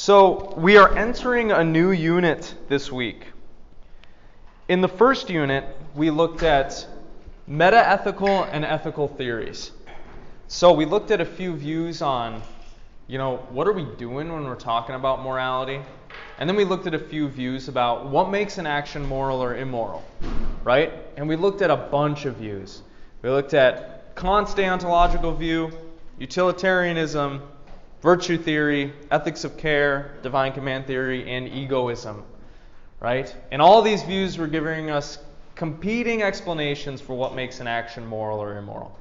So we are entering a new unit this week. In the first unit, we looked at meta-ethical and ethical theories. So we looked at a few views on, what are we doing when we're talking about morality? And then we looked at a few views about what makes an action moral or immoral, right? And we looked at a bunch of views. We looked at Kant's deontological view, utilitarianism, virtue theory, ethics of care, divine command theory, and egoism, right? And all these views were giving us competing explanations for what makes an action moral or immoral.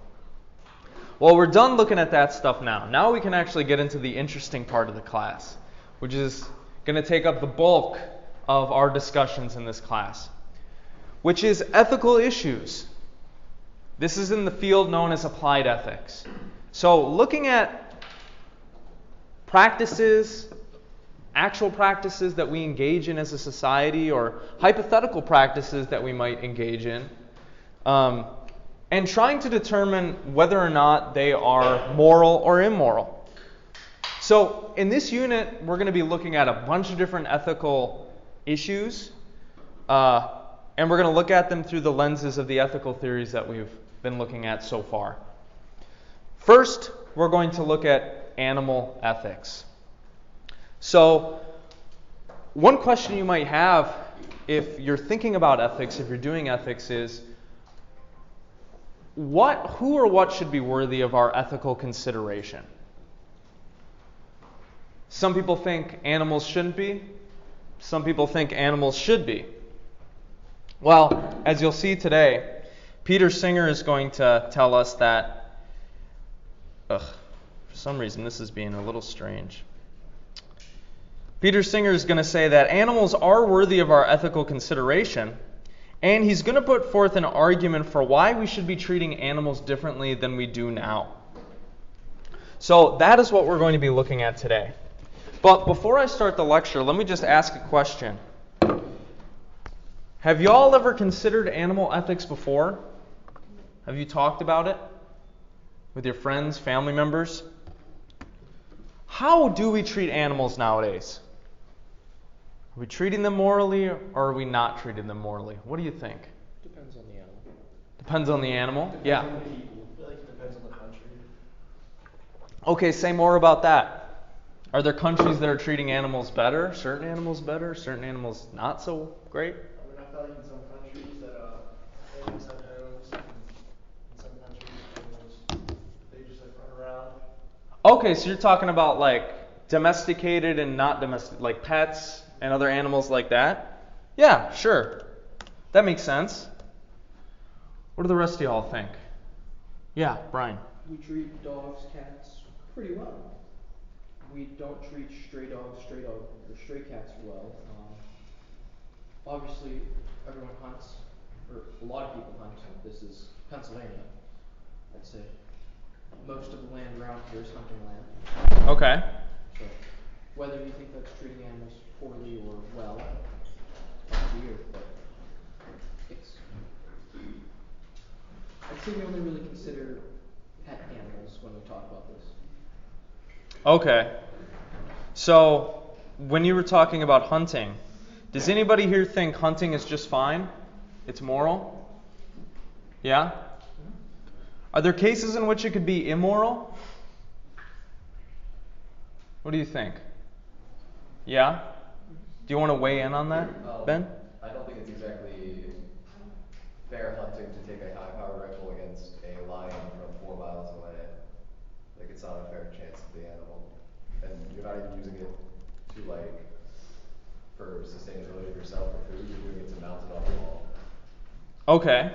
Well, we're done looking at that stuff now. Now we can actually get into the interesting part of the class, which is going to take up the bulk of our discussions in this class, which is ethical issues. This is in the field known as applied ethics. So looking at practices, actual practices that we engage in as a society, or hypothetical practices that we might engage in, and trying to determine whether or not they are moral or immoral. So in this unit, we're going to be looking at a bunch of different ethical issues, and we're going to look at them through the lenses of the ethical theories that we've been looking at so far. First, we're going to look at animal ethics. So, one question you might have if you're thinking about ethics, if you're doing ethics, is who or what should be worthy of our ethical consideration? Some people think animals shouldn't be. Some people think animals should be. Well, as you'll see today, Peter Singer is going to tell us that for some reason this is being a little strange. Peter Singer is going to say that animals are worthy of our ethical consideration, and he's going to put forth an argument for why we should be treating animals differently than we do now. So that is what we're going to be looking at today. But before I start the lecture, let me just ask a question. Have y'all ever considered animal ethics before? Have you talked about it with your friends, family members? How do we treat animals nowadays? Are we treating them morally, or are we not treating them morally? What do you think? Depends on the animal. Depends on the animal? Depends Yeah. on the people. I feel like it depends on the country. Okay, say more about that. Are there countries that are treating animals better, certain animals not so great? I feel like in some countries that animals have homes, and in some countries animals, they just run around. Okay, so you're talking about like domesticated and not domesticated, like pets and other animals like that? Yeah, sure. That makes sense. What do the rest of y'all think? Yeah, Brian. We treat dogs, cats pretty well. We don't treat stray cats well. Obviously, everyone hunts, or a lot of people hunt. This is Pennsylvania, I'd say. Most of the land around here is hunting land. Okay. So, whether you think that's treating animals poorly or well, up to you. But I'd say we only really consider pet animals when we talk about this. Okay. So, when you were talking about hunting, does anybody here think hunting is just fine? It's moral? Yeah? Are there cases in which it could be immoral? What do you think? Yeah? Do you want to weigh in on that, Ben? I don't think it's exactly fair hunting to take a high-powered rifle against a lion from 4 miles away. Like, it's not a fair chance of the animal. And you're not even using it to, for sustainability of yourself or food. You're doing it to mount it on the wall. Okay.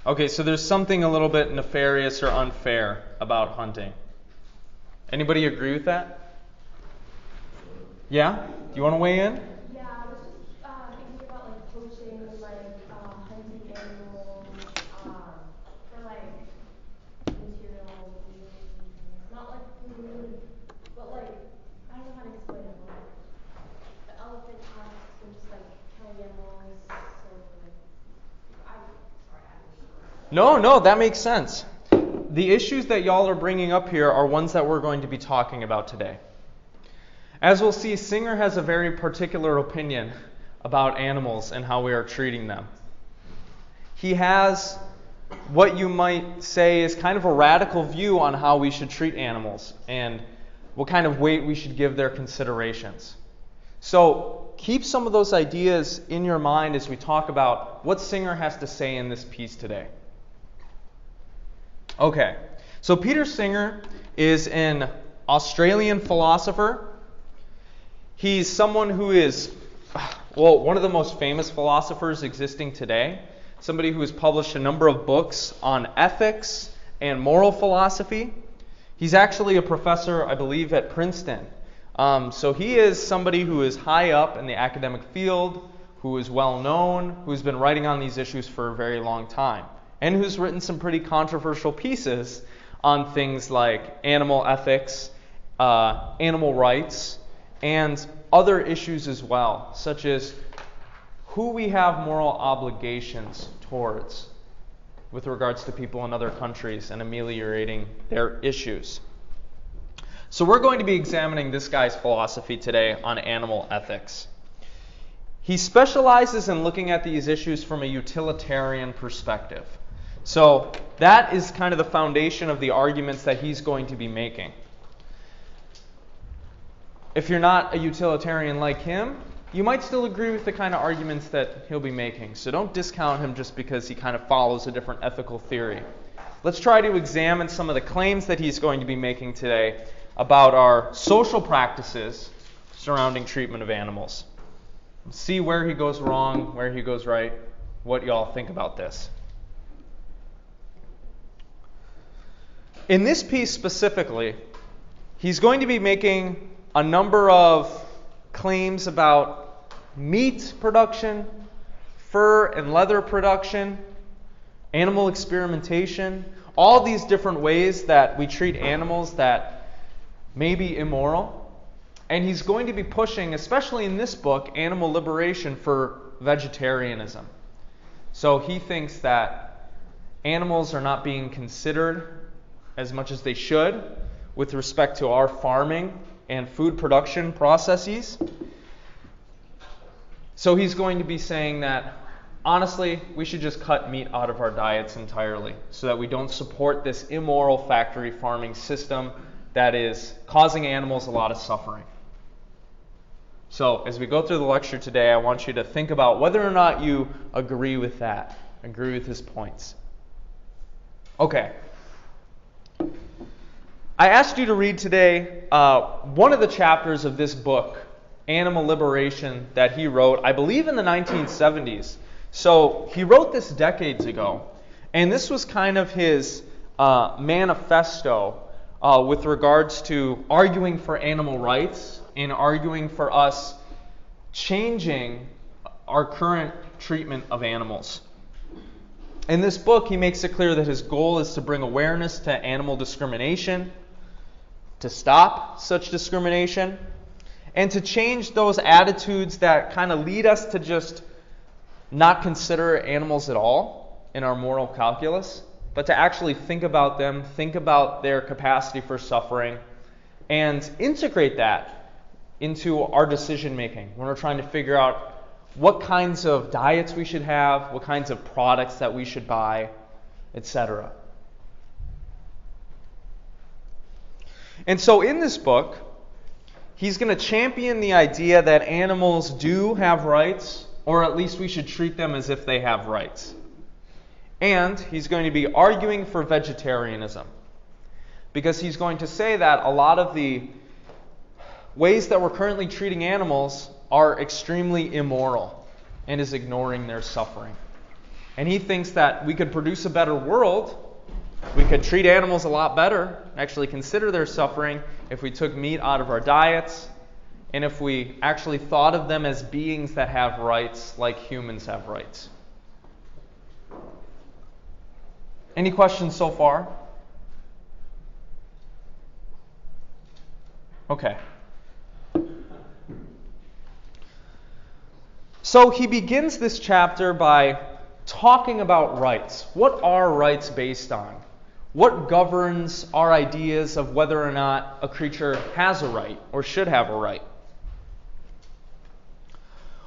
Okay, so there's something a little bit nefarious or unfair about hunting. Anybody agree with that? Yeah? Do you want to weigh in? Yeah, I was just thinking about poaching, hunting animals for material use, not food, but I don't know how to explain it. The elephant tusks and just killing animals. No, that makes sense. The issues that y'all are bringing up here are ones that we're going to be talking about today. As we'll see, Singer has a very particular opinion about animals and how we are treating them. He has what you might say is kind of a radical view on how we should treat animals and what kind of weight we should give their considerations. So keep some of those ideas in your mind as we talk about what Singer has to say in this piece today. Okay, so Peter Singer is an Australian philosopher. He's someone who is, one of the most famous philosophers existing today. Somebody who has published a number of books on ethics and moral philosophy. He's actually a professor, I believe, at Princeton. So he is somebody who is high up in the academic field, who is well known, who's been writing on these issues for a very long time, and who's written some pretty controversial pieces on things like animal ethics, animal rights, and other issues as well, such as who we have moral obligations towards with regards to people in other countries and ameliorating their issues. So we're going to be examining this guy's philosophy today on animal ethics. He specializes in looking at these issues from a utilitarian perspective. So that is kind of the foundation of the arguments that he's going to be making. If you're not a utilitarian like him, you might still agree with the kind of arguments that he'll be making. So don't discount him just because he kind of follows a different ethical theory. Let's try to examine some of the claims that he's going to be making today about our social practices surrounding treatment of animals. See where he goes wrong, where he goes right, what y'all think about this. In this piece specifically, he's going to be making a number of claims about meat production, fur and leather production, animal experimentation, all these different ways that we treat animals that may be immoral. And he's going to be pushing, especially in this book, animal liberation for vegetarianism. So he thinks that animals are not being considered as much as they should with respect to our farming and food production processes. So he's going to be saying that, honestly, we should just cut meat out of our diets entirely so that we don't support this immoral factory farming system that is causing animals a lot of suffering. So as we go through the lecture today, I want you to think about whether or not you agree with that, agree with his points. Okay. I asked you to read today one of the chapters of this book, Animal Liberation, that he wrote, I believe in the 1970s. So he wrote this decades ago. And this was kind of his manifesto with regards to arguing for animal rights and arguing for us changing our current treatment of animals. In this book, he makes it clear that his goal is to bring awareness to animal discrimination, to stop such discrimination, and to change those attitudes that kind of lead us to just not consider animals at all in our moral calculus, but to actually think about them, think about their capacity for suffering, and integrate that into our decision making when we're trying to figure out what kinds of diets we should have, what kinds of products that we should buy, etc. And so in this book, he's going to champion the idea that animals do have rights, or at least we should treat them as if they have rights. And he's going to be arguing for vegetarianism, because he's going to say that a lot of the ways that we're currently treating animals are extremely immoral and is ignoring their suffering. And he thinks that we could produce a better world, we could treat animals a lot better, actually consider their suffering, if we took meat out of our diets, and if we actually thought of them as beings that have rights like humans have rights. Any questions so far? Okay. So he begins this chapter by talking about rights. What are rights based on? what governs our ideas of whether or not a creature has a right or should have a right?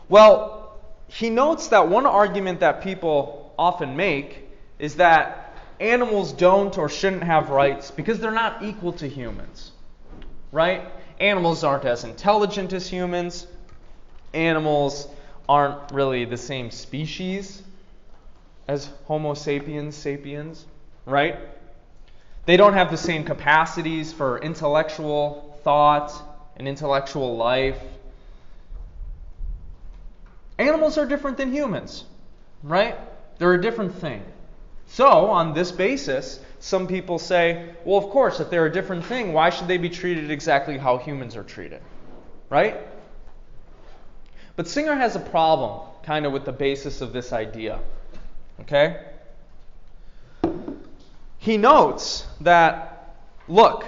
Well, he notes that one argument that people often make is that animals don't or shouldn't have rights because they're not equal to humans, right? Animals aren't as intelligent as humans. Animals aren't really the same species as Homo sapiens, right? They don't have the same capacities for intellectual thought and intellectual life. Animals are different than humans, right? They're a different thing. So, on this basis, some people say, well, of course, if they're a different thing, why should they be treated exactly how humans are treated, right? But Singer has a problem kind of with the basis of this idea, okay? He notes that, look,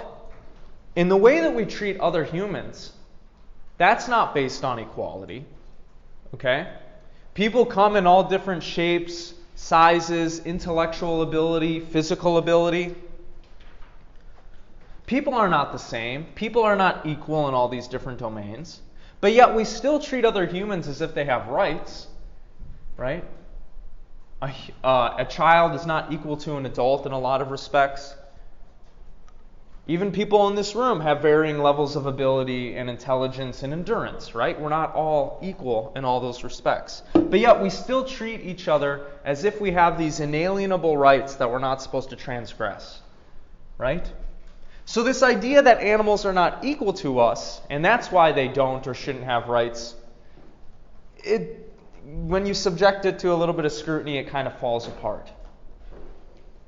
in the way that we treat other humans, that's not based on equality, okay? People come in all different shapes, sizes, intellectual ability, physical ability. People are not the same. People are not equal in all these different domains. But yet we still treat other humans as if they have rights, right? A child is not equal to an adult in a lot of respects. Even people in this room have varying levels of ability and intelligence and endurance, right? We're not all equal in all those respects. But yet we still treat each other as if we have these inalienable rights that we're not supposed to transgress, right? So this idea that animals are not equal to us, and that's why they don't or shouldn't have rights, when you subject it to a little bit of scrutiny, it kind of falls apart.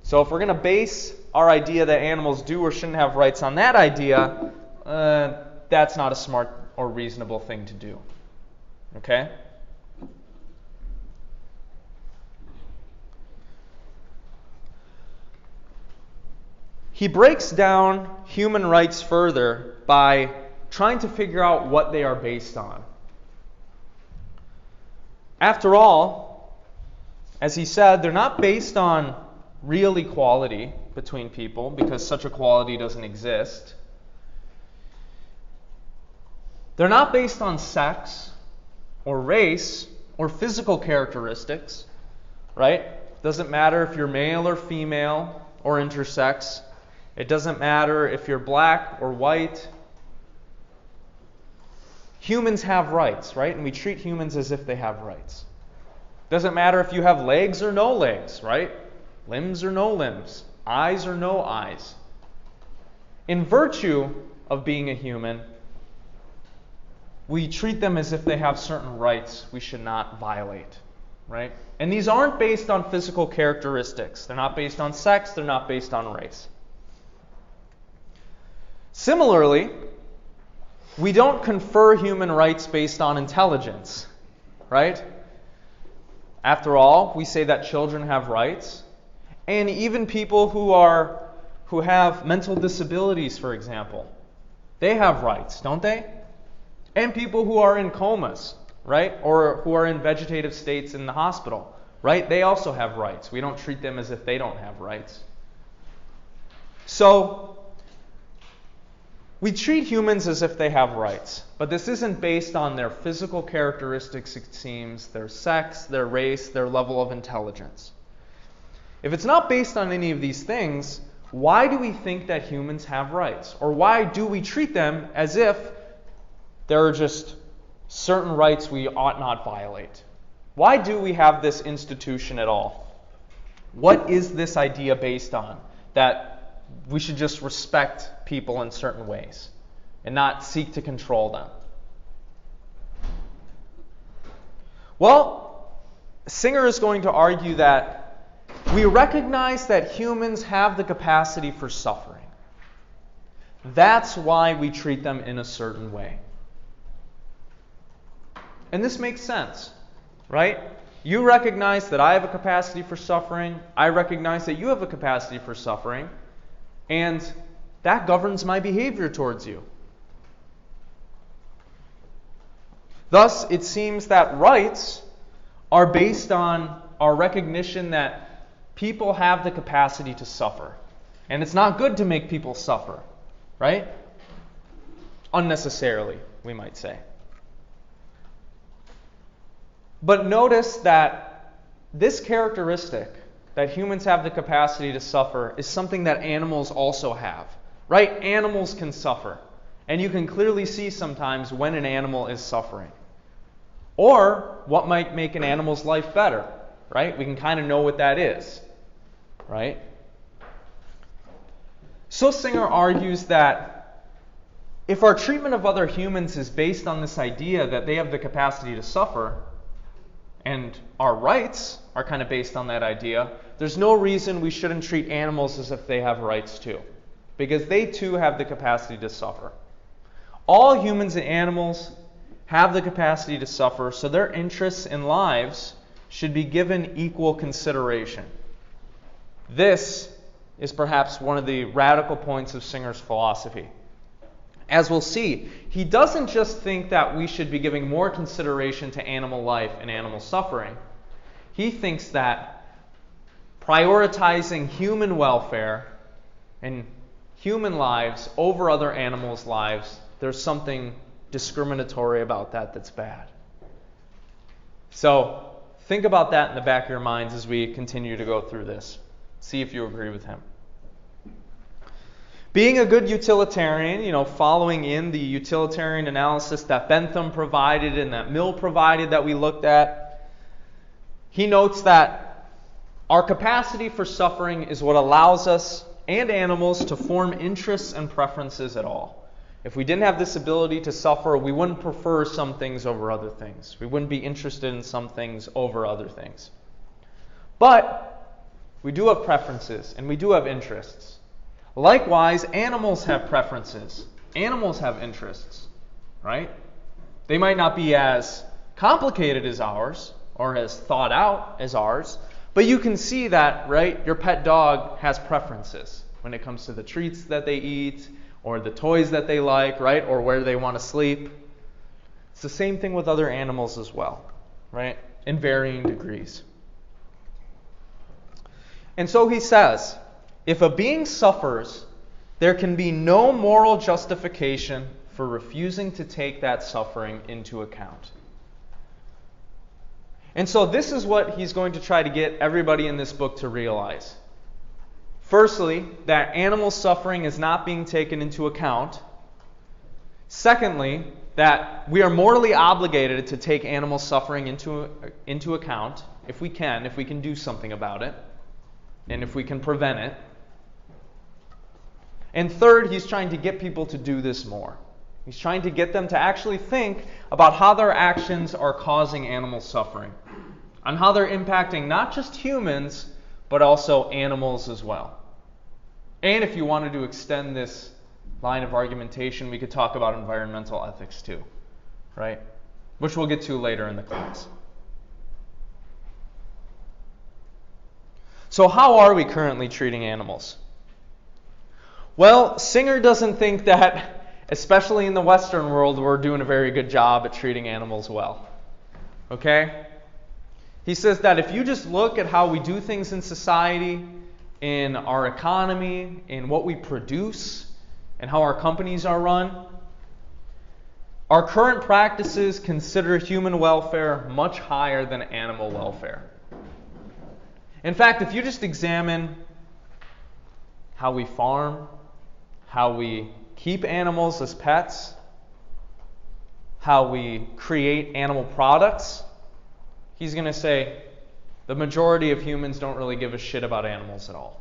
So if we're going to base our idea that animals do or shouldn't have rights on that idea, that's not a smart or reasonable thing to do. Okay? He breaks down human rights further by trying to figure out what they are based on. After all, as he said, they're not based on real equality between people because such equality doesn't exist. They're not based on sex or race or physical characteristics, right? Doesn't matter if you're male or female or intersex. It doesn't matter if you're black or white. Humans have rights, right? And we treat humans as if they have rights. Doesn't matter if you have legs or no legs, right? Limbs or no limbs. Eyes or no eyes. In virtue of being a human, we treat them as if they have certain rights we should not violate, right? And these aren't based on physical characteristics. They're not based on sex. They're not based on race. Similarly, we don't confer human rights based on intelligence, right? After all, we say that children have rights, and even people who have mental disabilities, for example, they have rights, don't they? And people who are in comas, right? Or who are in vegetative states in the hospital, right? They also have rights. We don't treat them as if they don't have rights. So, we treat humans as if they have rights, but this isn't based on their physical characteristics, it seems, their sex, their race, their level of intelligence. If it's not based on any of these things, why do we think that humans have rights? Or why do we treat them as if there are just certain rights we ought not violate? Why do we have this institution at all? What is this idea based on? That we should just respect people in certain ways and not seek to control them. Well, Singer is going to argue that we recognize that humans have the capacity for suffering. That's why we treat them in a certain way. And this makes sense, right? You recognize that I have a capacity for suffering. I recognize that you have a capacity for suffering. And that governs my behavior towards you. Thus, it seems that rights are based on our recognition that people have the capacity to suffer. And it's not good to make people suffer, right? Unnecessarily, we might say. But notice that this characteristic, that humans have the capacity to suffer, is something that animals also have, right? Animals can suffer. And you can clearly see sometimes when an animal is suffering. Or what might make an animal's life better, right? We can kind of know what that is, right? So Singer argues that if our treatment of other humans is based on this idea that they have the capacity to suffer, and our rights are kind of based on that idea, there's no reason we shouldn't treat animals as if they have rights too, because they too have the capacity to suffer. All humans and animals have the capacity to suffer, so their interests and lives should be given equal consideration. This is perhaps one of the radical points of Singer's philosophy. As we'll see, he doesn't just think that we should be giving more consideration to animal life and animal suffering. He thinks that prioritizing human welfare and human lives over other animals' lives, there's something discriminatory about that that's bad. So think about that in the back of your minds as we continue to go through this. See if you agree with him. Being a good utilitarian, following in the utilitarian analysis that Bentham provided and that Mill provided that we looked at, he notes that our capacity for suffering is what allows us and animals to form interests and preferences at all. If we didn't have this ability to suffer, we wouldn't prefer some things over other things. We wouldn't be interested in some things over other things. But we do have preferences and we do have interests. Likewise, animals have preferences. Animals have interests, right? They might not be as complicated as ours or as thought out as ours, but you can see that, right? Your pet dog has preferences when it comes to the treats that they eat or the toys that they like, right? Or where they want to sleep. It's the same thing with other animals as well, right? In varying degrees. And so he says, if a being suffers, there can be no moral justification for refusing to take that suffering into account. And so this is what he's going to try to get everybody in this book to realize. Firstly, that animal suffering is not being taken into account. Secondly, that we are morally obligated to take animal suffering into account if we can do something about it, and if we can prevent it. And third, he's trying to get people to do this more. He's trying to get them to actually think about how their actions are causing animal suffering, on how they're impacting not just humans, but also animals as well. And if you wanted to extend this line of argumentation, we could talk about environmental ethics too, right? Which we'll get to later in the class. So how are we currently treating animals? Well, Singer doesn't think that, especially in the Western world, we're doing a very good job at treating animals well. Okay? He says that if you just look at how we do things in society, in our economy, in what we produce, and how our companies are run, our current practices consider human welfare much higher than animal welfare. In fact, if you just examine how we farm, how we keep animals as pets, how we create animal products, he's going to say the majority of humans don't really give a shit about animals at all.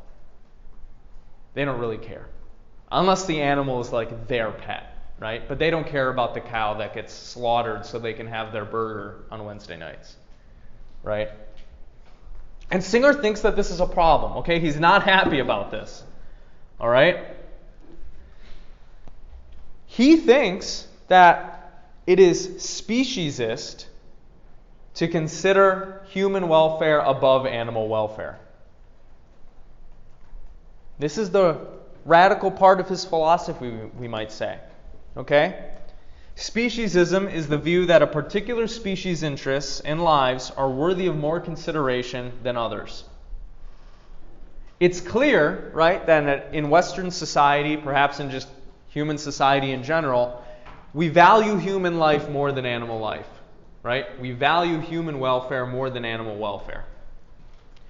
They don't really care. Unless the animal is like their pet, right? But they don't care about the cow that gets slaughtered so they can have their burger on Wednesday nights, right? And Singer thinks that this is a problem, okay? He's not happy about this, all right? He thinks that it is speciesist to consider human welfare above animal welfare. This is the radical part of his philosophy, we might say. Okay? Speciesism is the view that a particular species' interests and lives are worthy of more consideration than others. It's clear, right, that in Western society, perhaps in just human society in general, we value human life more than animal life, right? We value human welfare more than animal welfare.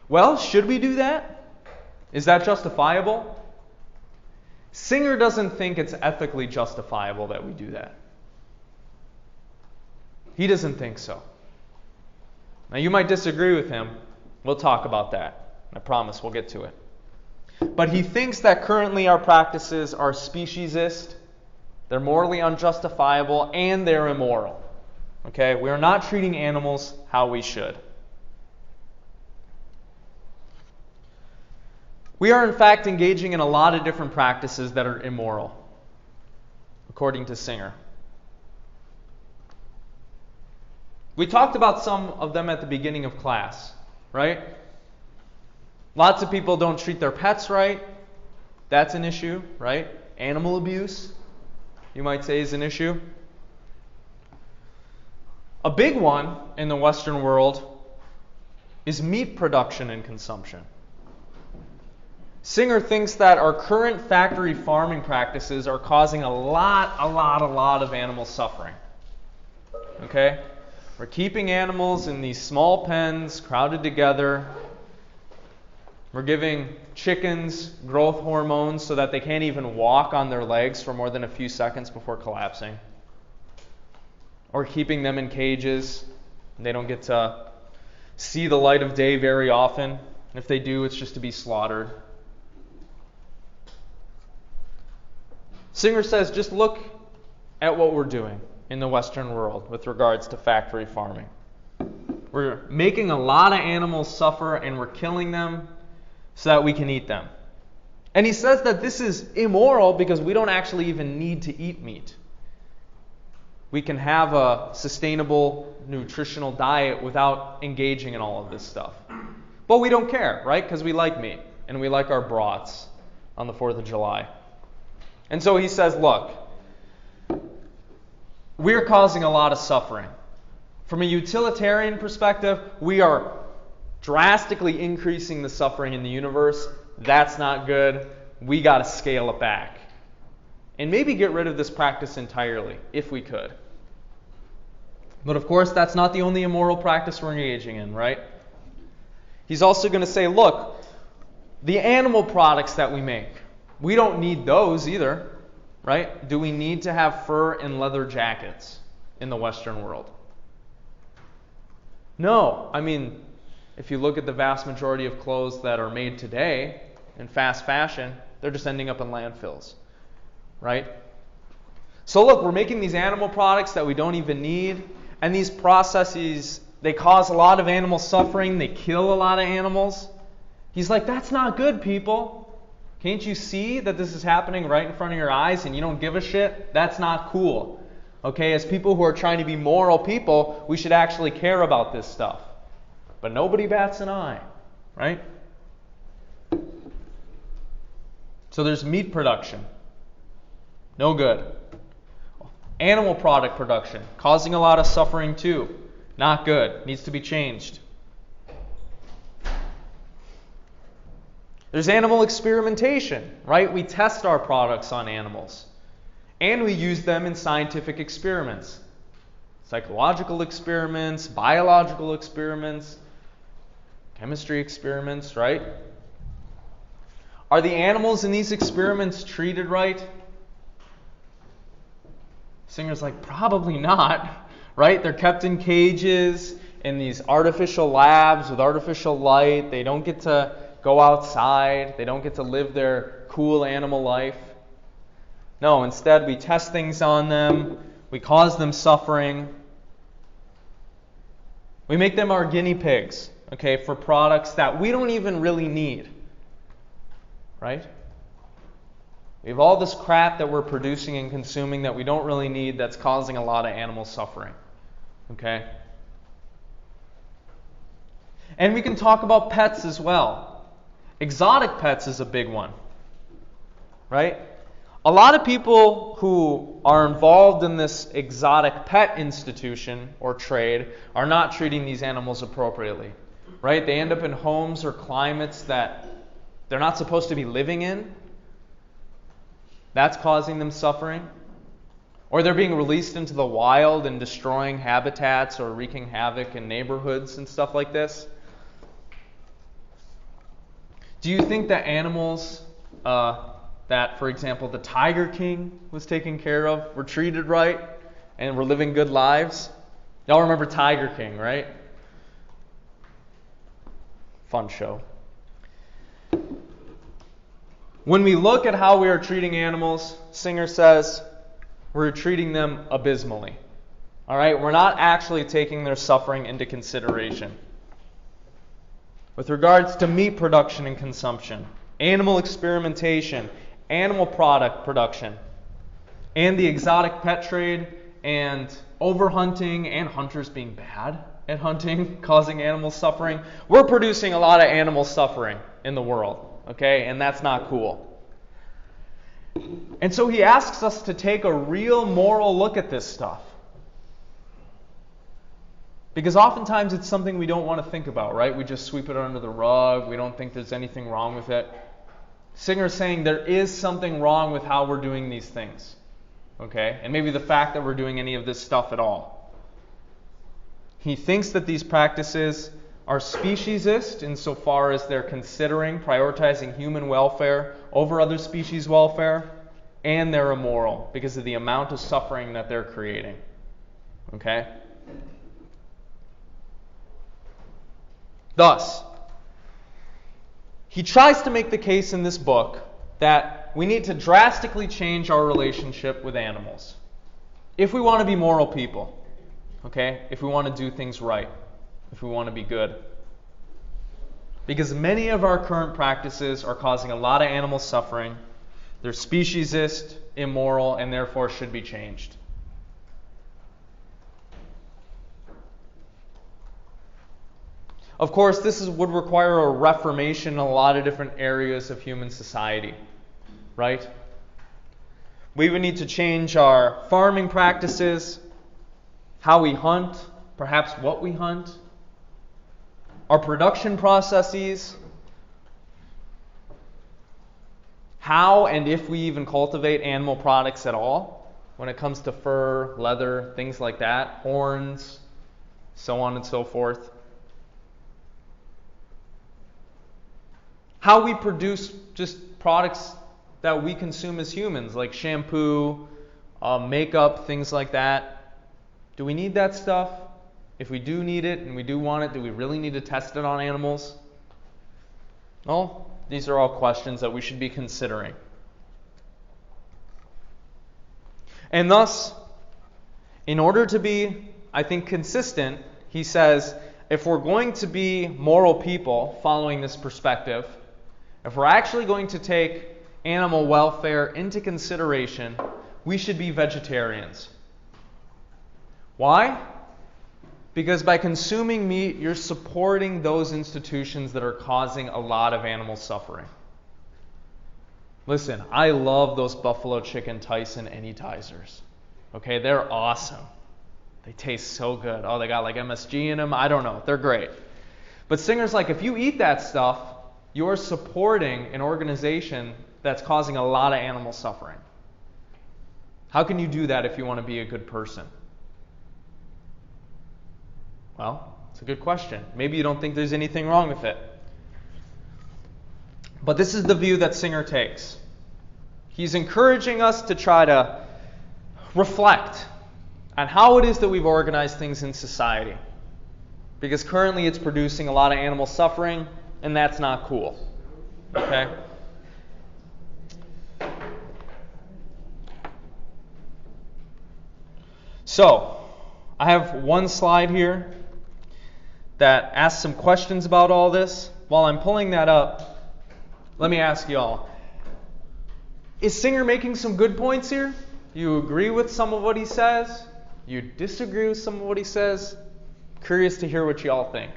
Well, should we do that? Is that justifiable? Singer doesn't think it's ethically justifiable that we do that. He doesn't think so. Now, you might disagree with him. We'll talk about that. I promise we'll get to it. But he thinks that currently our practices are speciesist, they're morally unjustifiable, and they're immoral. Okay? We are not treating animals how we should. We are, in fact, engaging in a lot of different practices that are immoral, according to Singer. We talked about some of them at the beginning of class, right? Lots of people don't treat their pets right. That's an issue, right? Animal abuse, you might say, is an issue. A big one in the Western world is meat production and consumption. Singer thinks that our current factory farming practices are causing a lot of animal suffering. Okay? We're keeping animals in these small pens, crowded together. We're giving chickens growth hormones so that they can't even walk on their legs for more than a few seconds before collapsing. Or keeping them in cages. They don't get to see the light of day very often. And if they do, it's just to be slaughtered. Singer says, just look at what we're doing in the Western world with regards to factory farming. We're making a lot of animals suffer and we're killing them so that we can eat them. And he says that this is immoral because we don't actually even need to eat meat. We can have a sustainable nutritional diet without engaging in all of this stuff. But we don't care, right? Because we like meat and we like our brats on the 4th of July. And so he says, look, we're causing a lot of suffering. From a utilitarian perspective, we are drastically increasing the suffering in the universe. That's not good. We got to scale it back. And maybe get rid of this practice entirely, if we could. But of course, that's not the only immoral practice we're engaging in, right? He's also going to say, look, the animal products that we make, we don't need those either, right? Do we need to have fur and leather jackets in the Western world? No. I mean, if you look at the vast majority of clothes that are made today in fast fashion, they're just ending up in landfills, right? So look, we're making these animal products that we don't even need, and these processes, they cause a lot of animal suffering, they kill a lot of animals. He's like, that's not good, people. Can't you see that this is happening right in front of your eyes and you don't give a shit? That's not cool. Okay, as people who are trying to be moral people, we should actually care about this stuff. But nobody bats an eye, right? So there's meat production. No good. Animal product production, causing a lot of suffering too. Not good. Needs to be changed. There's animal experimentation, right? We test our products on animals. And we use them in scientific experiments. Psychological experiments, biological experiments, chemistry experiments, right? Are the animals in these experiments treated right? Singer's like, probably not, right? They're kept in cages, in these artificial labs with artificial light. They don't get to go outside. They don't get to live their cool animal life. No, instead we test things on them. We cause them suffering. We make them our guinea pigs, okay, for products that we don't even really need. Right? We have all this crap that we're producing and consuming that we don't really need that's causing a lot of animal suffering. Okay? And we can talk about pets as well. Exotic pets is a big one, right? A lot of people who are involved in this exotic pet institution or trade are not treating these animals appropriately, right? They end up in homes or climates that they're not supposed to be living in. That's causing them suffering. Or they're being released into the wild and destroying habitats or wreaking havoc in neighborhoods and stuff like this. Do you think that animals that, for example, the Tiger King was taken care of, were treated right, and were living good lives? Y'all remember Tiger King, right? Fun show. When we look at how we are treating animals, Singer says, we're treating them abysmally. All right? We're not actually taking their suffering into consideration. With regards to meat production and consumption, animal experimentation, animal product production, and the exotic pet trade, and overhunting, and hunters being bad at hunting, causing animal suffering, we're producing a lot of animal suffering in the world, okay? And that's not cool. And so he asks us to take a real moral look at this stuff. Because oftentimes it's something we don't want to think about, right? We just sweep it under the rug. We don't think there's anything wrong with it. Singer's saying there is something wrong with how we're doing these things. Okay? And maybe the fact that we're doing any of this stuff at all. He thinks that these practices are speciesist insofar as they're considering prioritizing human welfare over other species' welfare, and they're immoral because of the amount of suffering that they're creating. Okay? Thus, he tries to make the case in this book that we need to drastically change our relationship with animals if we want to be moral people, okay? If we want to do things right, if we want to be good. Because many of our current practices are causing a lot of animal suffering. They're speciesist, immoral, and therefore should be changed. Of course, this would require a reformation in a lot of different areas of human society, right? We would need to change our farming practices, how we hunt, perhaps what we hunt, our production processes, how and if we even cultivate animal products at all, when it comes to fur, leather, things like that, horns, so on and so forth. How we produce just products that we consume as humans, like shampoo, makeup, things like that. Do we need that stuff? If we do need it and we do want it, do we really need to test it on animals? Well, these are all questions that we should be considering. And thus, in order to be, I think, consistent, he says, if we're going to be moral people following this perspective, if we're actually going to take animal welfare into consideration, we should be vegetarians. Why? Because by consuming meat, you're supporting those institutions that are causing a lot of animal suffering. Listen, I love those buffalo chicken Tyson Anytizers. Okay, they're awesome. They taste so good. Oh, they got like MSG in them. I don't know. They're great. But Singer's like, if you eat that stuff, you're supporting an organization that's causing a lot of animal suffering. How can you do that if you want to be a good person? Well, it's a good question. Maybe you don't think there's anything wrong with it. But this is the view that Singer takes. He's encouraging us to try to reflect on how it is that we've organized things in society. Because currently it's producing a lot of animal suffering, and that's not cool. Okay? So, I have one slide here that asks some questions about all this. While I'm pulling that up, let me ask y'all. Is Singer making some good points here? You agree with some of what he says? You disagree with some of what he says? Curious to hear what y'all think.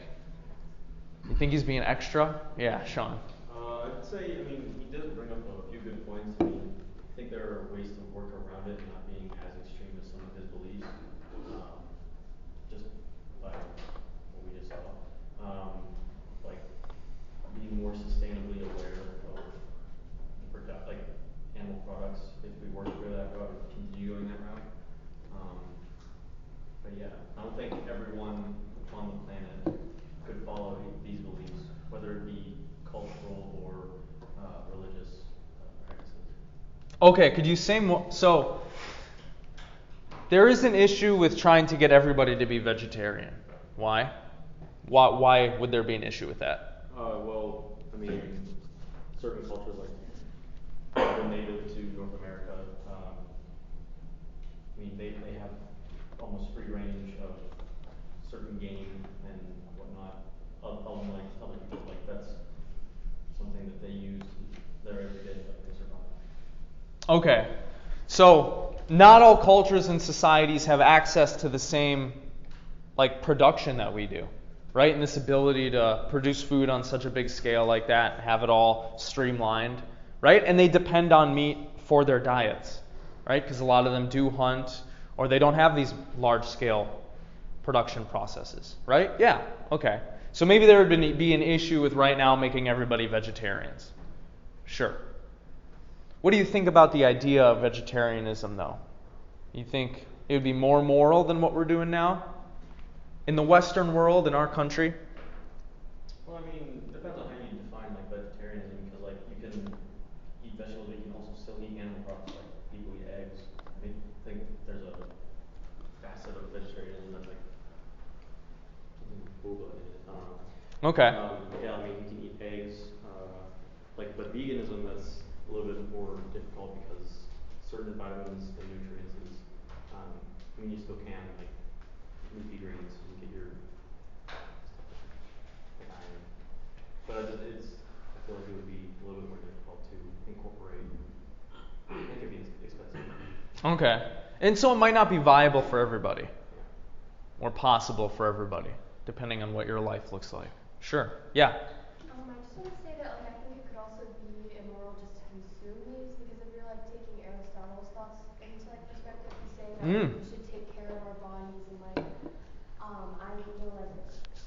You think he's being extra? Yeah, Sean. I'd say, he does bring up a few good points. I think there are ways to work around it, not being as extreme as some of his beliefs. Just by what we just saw. Like being more sustainably aware yeah, I don't think everyone on the planet could follow these beliefs, whether it be cultural or religious practices. Okay, could you say more? So, there is an issue with trying to get everybody to be vegetarian. Why? Why would there be an issue with that? Well, I mean, certain cultures like the native to North America, I mean, they have almost free range of certain game and whatnot. Unlike other people, like that's something that they use their everyday life to survive. Okay, so not all cultures and societies have access to the same like production that we do, right? And this ability to produce food on such a big scale like that, have it all streamlined, right? And they depend on meat for their diets, right? Because a lot of them do hunt or they don't have these large scale production processes, right? Yeah, okay. So maybe there would be an issue with right now making everybody vegetarians. Sure. What do you think about the idea of vegetarianism, though? You think it would be more moral than what we're doing now? In the Western world, in our country? Well, I mean, it depends on how you define like vegetarianism, because like you can eat vegetables, but you can also still eat animal products. Like people eat eggs. I think there's a facet of vegetarianism that's like Google it. I don't know. Okay. Yeah, I mean you can eat eggs. But veganism that's a little bit more difficult because certain vitamins and nutrients is, I mean you still can like leafy greens and get your like iron. But I feel like it would be a little bit more difficult to incorporate. It could be expensive. Okay. And so it might not be viable for everybody, Yeah. or possible for everybody, depending on what your life looks like. Sure. Yeah. I just want to say that like I think it could also be immoral just to consume these because if you're like taking Aristotle's thoughts into like perspective, he's saying that like, we should take care of our bodies and like I know like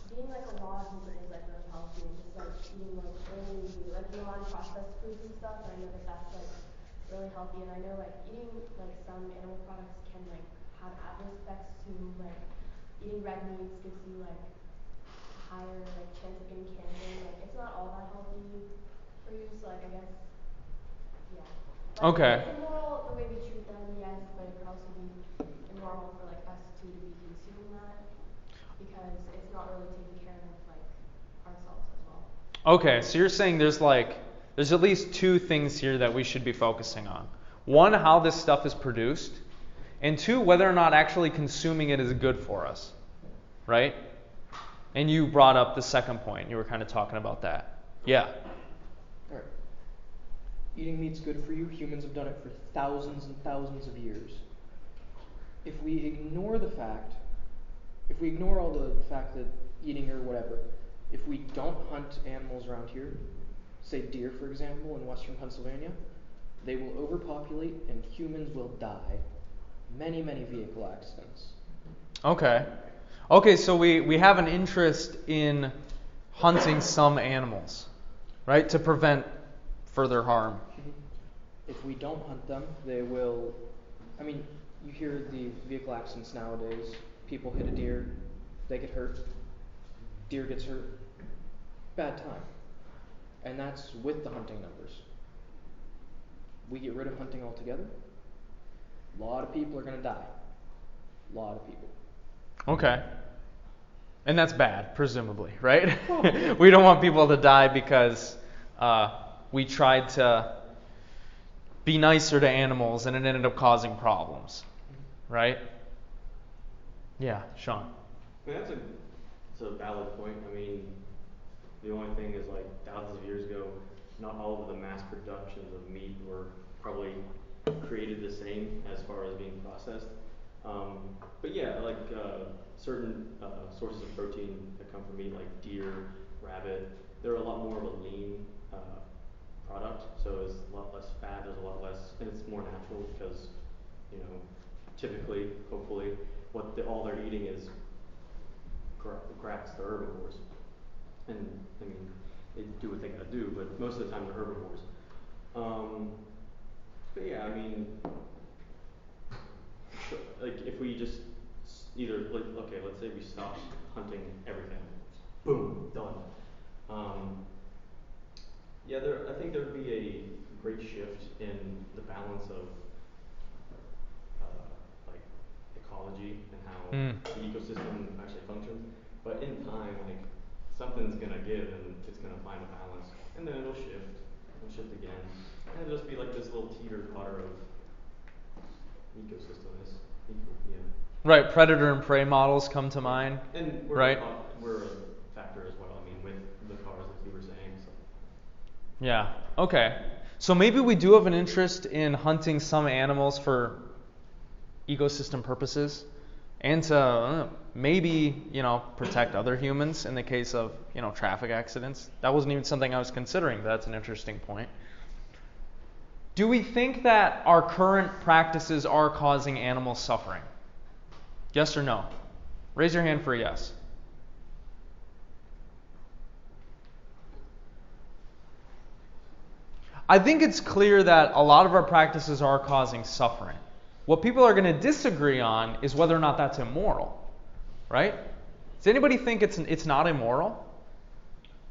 being like a raw vegan is like really healthy and just like eating like only like non-processed foods and stuff. And I know that that's like really healthy and I know like eating like some animal products can like have adverse effects too. Like eating red meats gives you like higher like chance of getting cancer. Like it's not all that healthy for you. So like I guess yeah. Like, Okay. it's immoral the way we treat them, yes, but it could also be immoral for like us two to be consuming that because it's not really taking care of like ourselves as well. Okay, so you're saying there's at least two things here that we should be focusing on. One, how this stuff is produced, and two, whether or not actually consuming it is good for us, right? And you brought up the second point. You were kind of talking about that. Yeah. All right. Eating meat's good for you. Humans have done it for thousands and thousands of years. If we ignore all the fact that eating or whatever, if we don't hunt animals around here, say deer for example in western Pennsylvania, they will overpopulate and humans will die. Many, many vehicle accidents. Okay. Okay, so we have an interest in hunting some animals, right, to prevent further harm. If we don't hunt them, they will. I mean, you hear the vehicle accidents nowadays. People hit a deer, they get hurt. Deer gets hurt. Bad time. And that's with the hunting numbers. We get rid of hunting altogether, a lot of people are going to die. A lot of people. Okay. And that's bad, presumably, right? We don't want people to die because we tried to be nicer to animals and it ended up causing problems, right? Yeah, Sean. I mean, it's a valid point. I mean, the only thing is like thousands of years ago, not all of the mass productions of meat were probably created the same as far as being processed. But yeah, like certain sources of protein that come from meat, like deer, rabbit, they're a lot more of a lean product, so it's a lot less fat. There's a lot less, and it's more natural because, you know, typically, hopefully, all they're eating is grass. They're herbivores, and I mean, they do what they gotta do, but most of the time they're herbivores. But yeah, I mean, like if we just either, like, okay, let's say we stopped hunting everything. Boom, done. Yeah, I think there would be a great shift in the balance of like ecology and how the ecosystem actually functions. But in time, like something's gonna give and it's gonna find a balance, and then it'll shift again, and it'll just be like this little teeter-totter of ecosystem. Yeah. Right, predator and prey models come to mind. And right? We're a factor as well. I mean, with the cars, like you were saying. So. Yeah. Okay. So maybe we do have an interest in hunting some animals for ecosystem purposes, and to maybe protect other humans in the case of traffic accidents. That wasn't even something I was considering, but that's an interesting point. Do we think that our current practices are causing animal suffering? Yes or no? Raise your hand for a yes. I think it's clear that a lot of our practices are causing suffering. What people are going to disagree on is whether or not that's immoral, right? Does anybody think it's not immoral?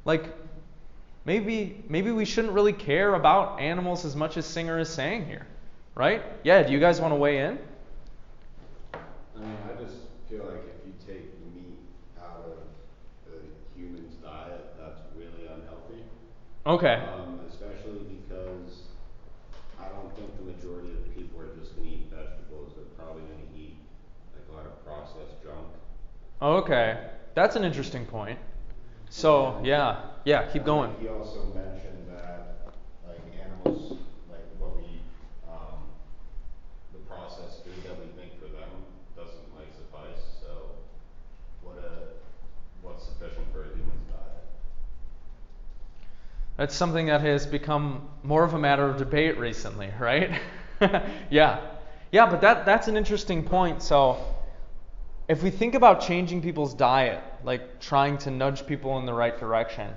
Like, maybe we shouldn't really care about animals as much as Singer is saying here, right? Yeah, do you guys want to weigh in? I mean, I just feel like if you take meat out of the human's diet, that's really unhealthy. Okay. Especially because I don't think the majority of people are just going to eat vegetables. They're probably going to eat like a lot of processed junk. Okay, that's an interesting point. So yeah, keep going. He also mentioned that like animals, like what we eat, the processed food that we think for them doesn't like suffice. So what's sufficient for a human's diet? That's something that has become more of a matter of debate recently, right? Yeah, but that's an interesting point. So if we think about changing people's diet, like trying to nudge people in the right direction,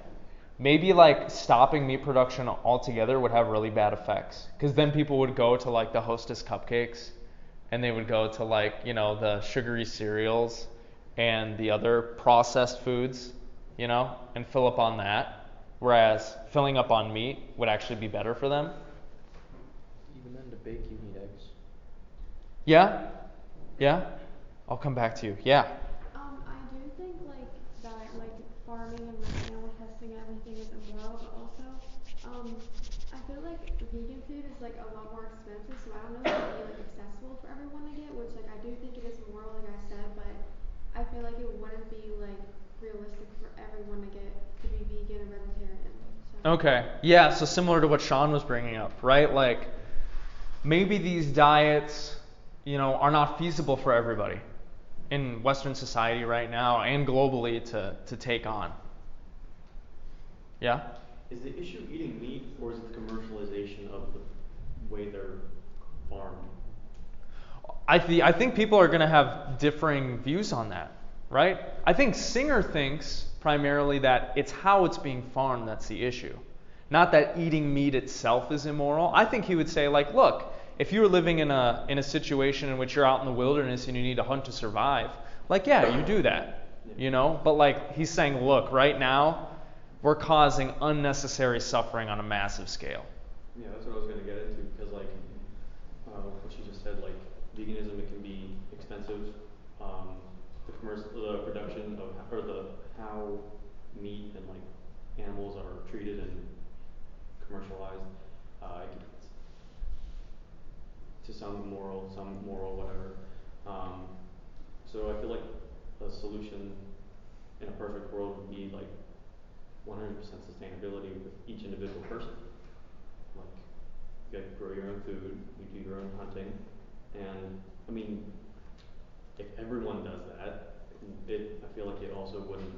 maybe like stopping meat production altogether would have really bad effects. Because then people would go to like the Hostess cupcakes, and they would go to like, the sugary cereals and the other processed foods, and fill up on that. Whereas filling up on meat would actually be better for them. Even then, to bake, you need eggs. Yeah? I'll come back to you. Yeah. I do think that farming and animal testing and everything is immoral, but also I feel like vegan food is a lot more expensive, so I don't know if it would be accessible for everyone to get, which I do think it is moral, like I said, but I feel like it wouldn't be realistic for everyone to be vegan or vegetarian. So. Okay. Yeah, so similar to what Sean was bringing up, right? Like maybe these diets, are not feasible for everybody in Western society right now and globally to take on. Yeah? Is the issue eating meat, or is it the commercialization of the way they're farmed? I think people are going to have differing views on that, right? I think Singer thinks primarily that it's how it's being farmed that's the issue. Not that eating meat itself is immoral. I think he would say, look, if you're living in a situation in which you're out in the wilderness and you need to hunt to survive, yeah, you do that, But he's saying, look, right now, we're causing unnecessary suffering on a massive scale. Yeah, that's what I was going to get into, because what you just said, veganism, it can be expensive. The production of, or the how meat and animals are treated and commercialized, to some moral, whatever. So I feel like the solution in a perfect world would be 100% sustainability with each individual person. You grow your own food, you do your own hunting, and I mean, if everyone does that, I feel like it also wouldn't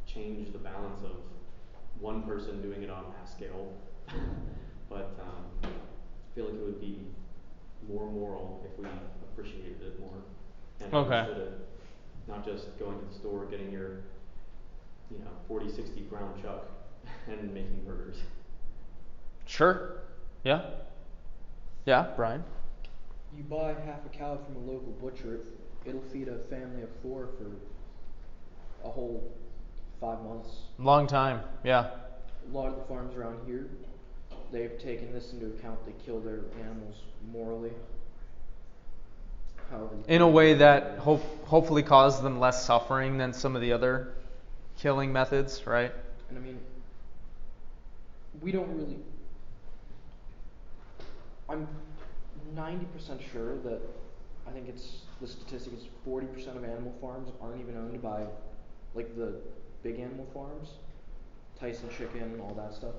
change the balance of one person doing it on a mass scale, but I feel like it would be more moral if we appreciated it more and understood it, not just going to the store, getting your 40, 60 ground chuck and making burgers. Sure. Yeah, Brian? You buy half a cow from a local butcher, it'll feed a family of 4 for a whole 5 months. Long time, yeah. A lot of the farms around here, they've taken this into account. They kill their animals morally. However, In a way that hopefully causes them less suffering than some of the other killing methods, right? And I mean, we don't really. I'm 90% sure that I think the statistic is 40% of animal farms aren't even owned by, like, the big animal farms, Tyson Chicken, all that stuff.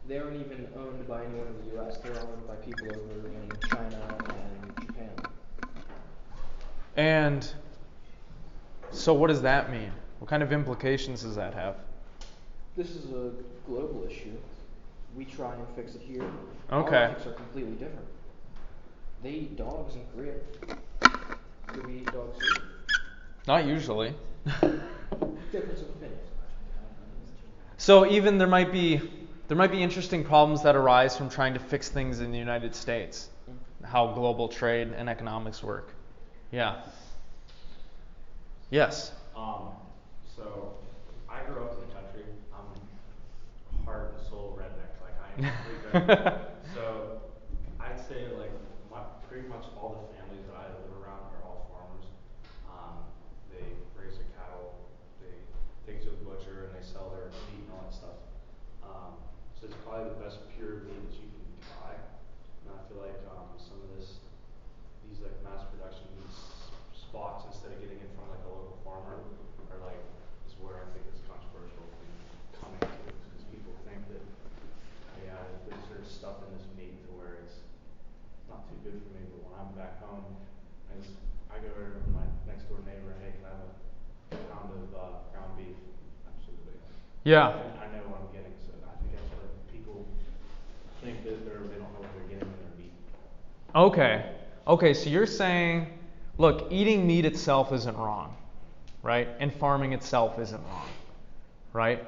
They aren't even owned by anyone in the U.S. They're owned by people over in China and Japan. And so what does that mean? What kind of implications does that have? This is a global issue. We try and fix it here. Okay. Politics are completely different. They eat dogs in Korea. Do we eat dogs here? Not usually. Difference of opinion. So even there might be interesting problems that arise from trying to fix things in the United States. How global trade and economics work. Yeah. Yes. So I grew up in the country. I'm heart and soul redneck, like I am completely. So I'd say like pretty much all the families that I live around are all farmers. They raise their cattle, they take it to the butcher, and they sell their meat and all that stuff. So it's probably the best pure meat that you can buy. And I feel like some of these like mass production meat spots, instead of getting it from like a local farmer, are like is where I think this controversial thing coming to, because people think that yeah, there's certain stuff in this meat to where it's not too good for me. But when I'm back home, I go over to my next door neighbor, hey, can I have a pound of ground beef? Absolutely. Yeah. I know what I'm getting, so I think that's where people think that they don't know what they're getting in their meat. Okay, so you're saying, look, eating meat itself isn't wrong, right? And farming itself isn't wrong, right?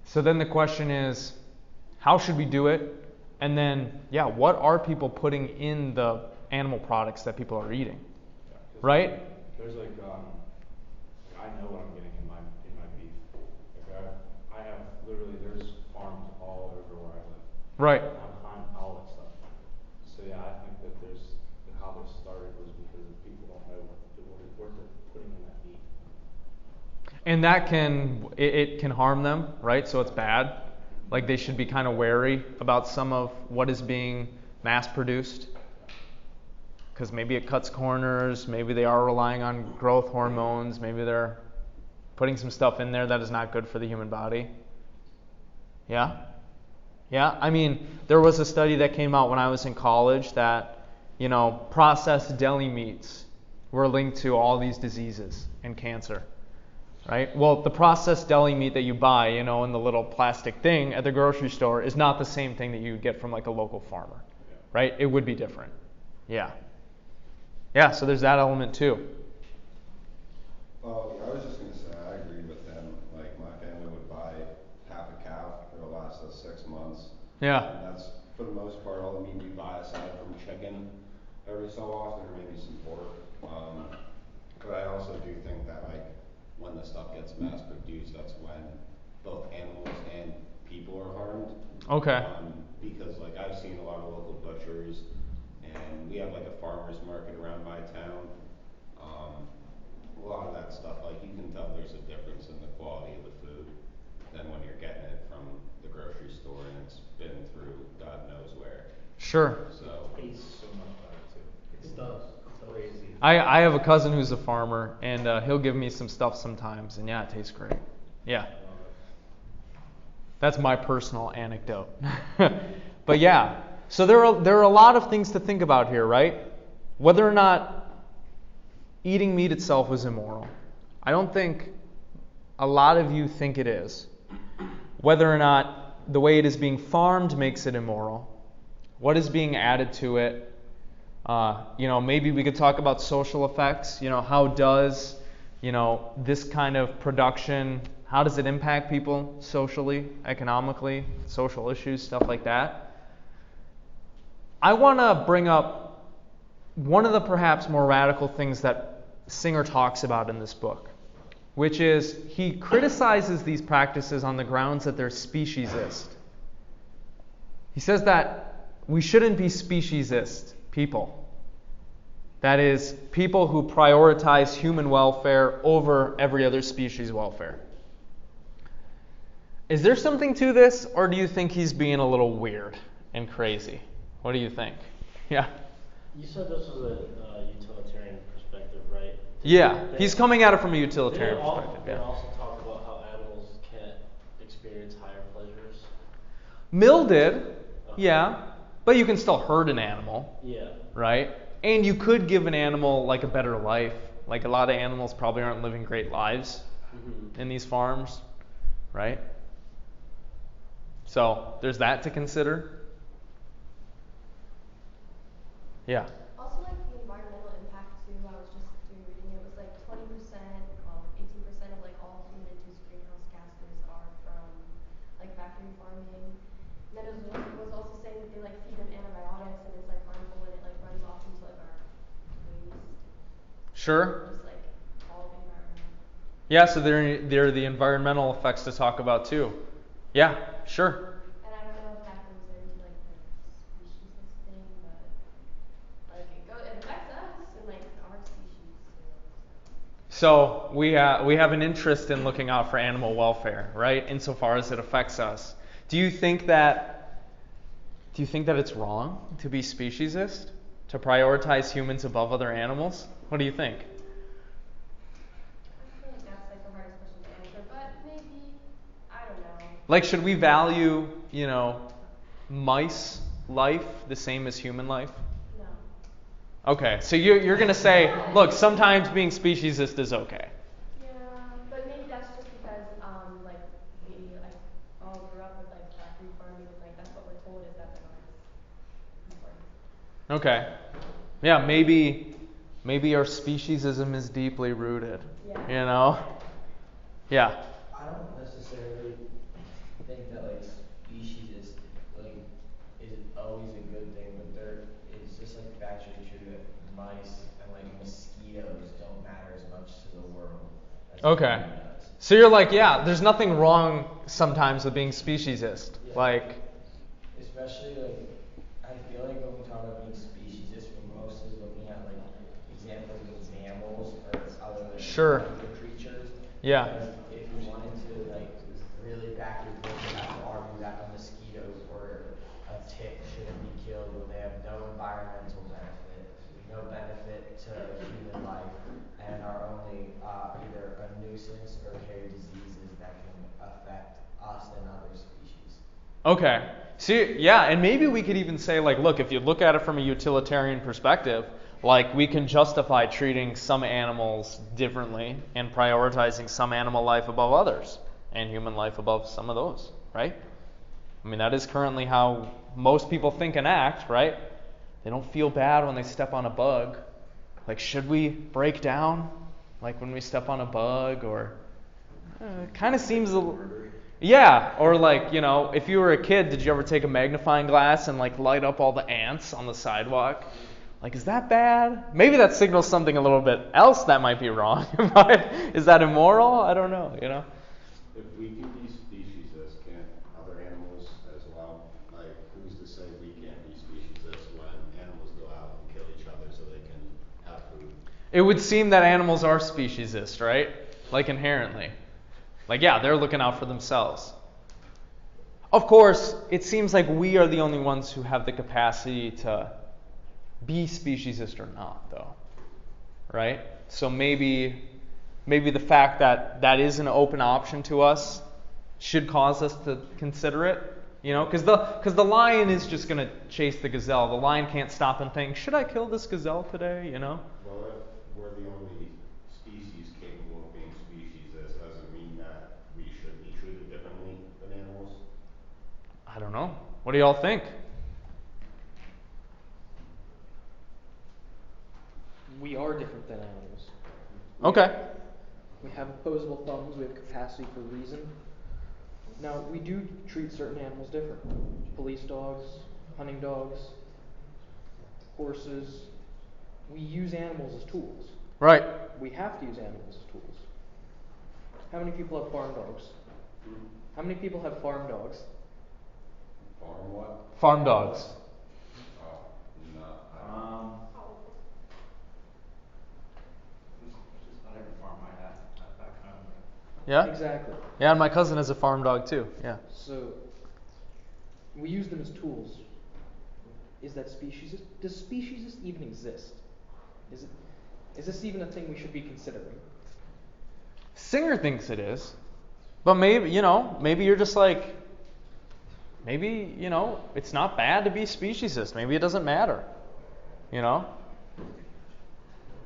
So then the question is, how should we do it? And then, yeah, what are people putting in the animal products that people are eating, right? There's like, I know what I'm getting in my beef. Like I have literally, there's farms all over where I live. Right. I'm behind all that stuff. So yeah, I think that how this started was because people don't know what they're putting in that meat. And that it can harm them, right? So it's bad. Like they should be kind of wary about some of what is being mass produced. Because maybe it cuts corners, maybe they are relying on growth hormones, maybe they're putting some stuff in there that is not good for the human body. Yeah? Yeah, I mean, there was a study that came out when I was in college that, processed deli meats were linked to all these diseases and cancer, right? Well, the processed deli meat that you buy, in the little plastic thing at the grocery store is not the same thing that you get from like a local farmer, right? It would be different. Yeah. Yeah, so there's that element too. Well, I was just going to say, I agree with him. Like, my family would buy half a cow. It'll last us 6 months. Yeah. And that's, for the most part, all the meat we buy aside from chicken. Every so often, or maybe some pork. But I also do think that, like, when the stuff gets mass produced, that's when both animals and people are harmed. Okay. Because, like, I've seen a lot of local butchers, and we have, like, a farmer's market around my town. A lot of that stuff, like, you can tell there's a difference in the quality of the food than when you're getting it from the grocery store and it's been through God knows where. Sure. So It tastes so much better too. It does. It's crazy. I have a cousin who's a farmer, and he'll give me some stuff sometimes, and yeah, it tastes great. Yeah. That's my personal anecdote. But yeah, so there are a lot of things to think about here, right? Whether or not eating meat itself is immoral. I don't think a lot of you think it is. Whether or not the way it is being farmed makes it immoral. What is being added to it? Maybe we could talk about social effects. How does, this kind of production, how does it impact people socially, economically, social issues, stuff like that? I want to bring up one of the perhaps more radical things that Singer talks about in this book, which is he criticizes these practices on the grounds that they're speciesist. He says that we shouldn't be speciesist people. That is, people who prioritize human welfare over every other species' welfare. Is there something to this, or do you think he's being a little weird and crazy? What do you think? Yeah. You said this was a utilitarian perspective, right? Yeah, he's coming at it from a utilitarian perspective. They Yeah. also talk about how animals can't experience higher pleasures. Mill did, yeah, but you can still hurt an animal, Yeah. right? And you could give an animal like a better life. Like a lot of animals probably aren't living great lives in these farms, right? So there's that to consider. Yeah. Also, like the environmental impact too. I was just reading it was like 20%, 18% of like all human-induced greenhouse gases are from like factory farming. And then it was also saying that they like feed them antibiotics and it's like harmful and it like runs off into like our waste. Sure. Just like all of the environment. Yeah, so there are the environmental effects to talk about too. Yeah, sure. And I don't know if that goes into like the speciesist thing, but like it affects us and like our species too. So we have an interest in looking out for animal welfare, right? Insofar as it affects us. Do you think that it's wrong to be speciesist? To prioritize humans above other animals? What do you think? I feel like that's like the hardest question to answer, but maybe, I don't know. Like, should we value, mice life the same as human life? No. Okay, so you're going to say, look, sometimes being speciesist is okay. Yeah, but maybe that's just because like we like all grew up with like factory farming and like that's what we're told is that the important. Okay. Yeah, maybe our speciesism is deeply rooted. Yeah. Yeah. I don't necessarily think that like speciesist like is always a good thing, but it's just like factually true that mice and like mosquitoes don't matter as much to the world as Okay. human does. So you're like, yeah, there's nothing wrong sometimes with being speciesist. Yeah. Like, Especially like I feel like when we talk about being speciesist, we're mostly looking at like examples of mammals or other like Sure. larger creatures. Yeah. Because if you wanted to like really back your point, you have to argue that a mosquito or a tick shouldn't be killed when they have no environmental benefit, no benefit to human life, and are only either a nuisance or carry diseases that can affect us and other species. okay. See, yeah, and maybe we could even say, like, look, if you look at it from a utilitarian perspective, like, we can justify treating some animals differently and prioritizing some animal life above others and human life above some of those, right? I mean, that is currently how most people think and act, right? They don't feel bad when they step on a bug. Like, should we break down, like, when we step on a bug? Or it kind of seems a little... Yeah, or like, if you were a kid, did you ever take a magnifying glass and like light up all the ants on the sidewalk? Like, is that bad? Maybe that signals something a little bit else that might be wrong. But is that immoral? I don't know, If we can be speciesist, can't other animals as well? Like, who's to say we can't be speciesist when animals go out and kill each other so they can have food? It would seem that animals are speciesist, right? Like, inherently. Like, yeah, they're looking out for themselves. Of course, it seems like we are the only ones who have the capacity to be speciesist or not, though. Right? So maybe the fact that that is an open option to us should cause us to consider it. Because the lion is just going to chase the gazelle. The lion can't stop and think, should I kill this gazelle today? Well, if we're the only species capable of being speciesist, doesn't mean that we should be treated differently than animals. I don't know. What do y'all think? We are different than animals. Okay. We have opposable thumbs, we have capacity for reason. Now, we do treat certain animals different. Police dogs, hunting dogs, horses, we use animals as tools. Right. We have to use animals as tools. How many people have farm dogs? How many people have farm dogs? Farm what? Farm dogs. Oh, no. Just not every farm might have that kind of. Yeah? Exactly. Yeah, and my cousin has a farm dog too. Yeah. So, we use them as tools. Is that speciesist? Does speciesist even exist? Is this even a thing we should be considering? Singer thinks it is. But maybe you're just like, maybe, it's not bad to be speciesist. Maybe it doesn't matter.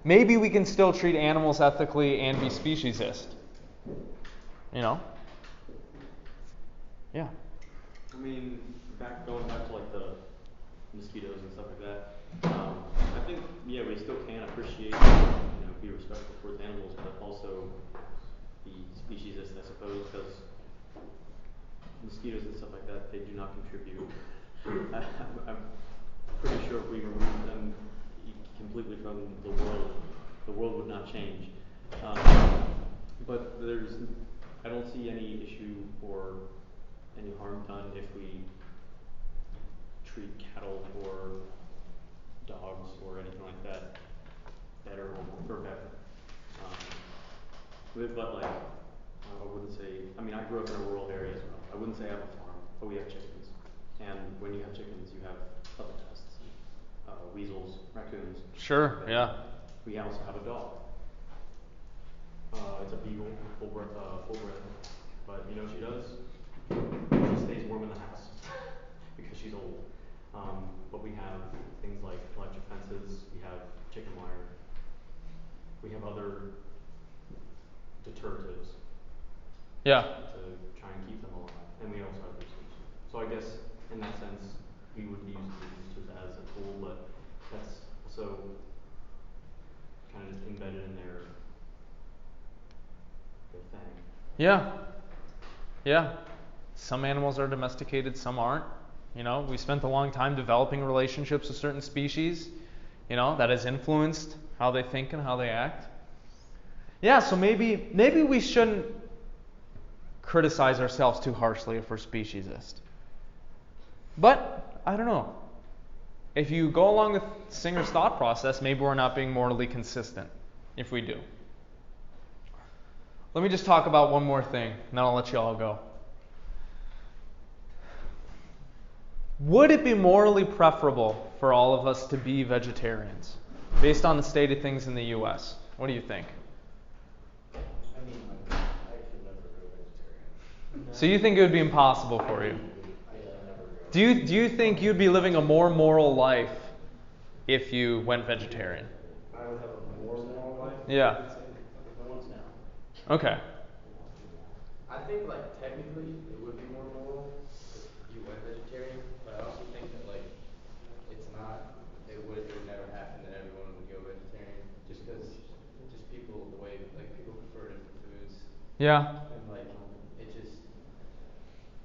Maybe we can still treat animals ethically and be speciesist. Yeah. I mean, going back to like the mosquitoes and stuff like that. I think we still can appreciate, be respectful towards animals, but also be speciesist, I suppose, because mosquitoes and stuff like that, they do not contribute. I'm pretty sure if we removed them completely from the world would not change. But I don't see any issue or any harm done if we treat cattle or dogs or anything like that better or better. But like, I wouldn't say, I grew up in a rural area as well. I wouldn't say I have a farm, but we have chickens. And when you have chickens, you have other pests, weasels, raccoons. Sure, yeah. We also have a dog. It's a beagle, full bred. But you know what she does? She stays warm in the house because she's old. But we have things like electric fences, we have chicken wire, we have other deterrentives. Yeah. To try and keep them alive. And we also have research. So I guess in that sense we would use these as a tool, but that's also kind of just embedded in their thing. Yeah. Yeah. Some animals are domesticated, some aren't. We spent a long time developing relationships with certain species, that has influenced how they think and how they act. Yeah, so maybe we shouldn't criticize ourselves too harshly if we're speciesist. But, I don't know. If you go along with Singer's thought process, maybe we're not being morally consistent if we do. Let me just talk about one more thing, and then I'll let you all go. Would it be morally preferable for all of us to be vegetarians, based on the state of things in the U.S.? What do you think? I could never go vegetarian. So you think it would be impossible for you? Do you think you'd be living a more moral life if you went vegetarian? I would have a more moral life. Yeah. I want to now. Okay. I think technically it would be more moral if you went vegetarian, but I also think that it would never happen that everyone would go vegetarian just because people the way people prefer different foods. Yeah. And